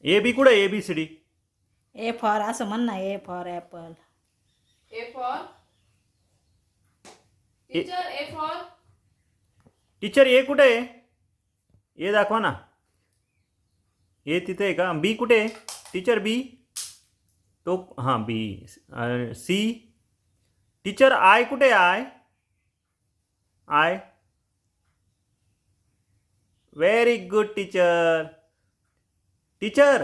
ए B कुठे A B C D? A for असं म्हण ना, A for apple. A for teacher, A for teacher A कुठे आहे? ए दाखवा ना. ए तिथे आहे का? बी कुठे आहे टीचर? बी तो हां बी. सी टीचर आय कुठे आहे? I very good teacher. Teacher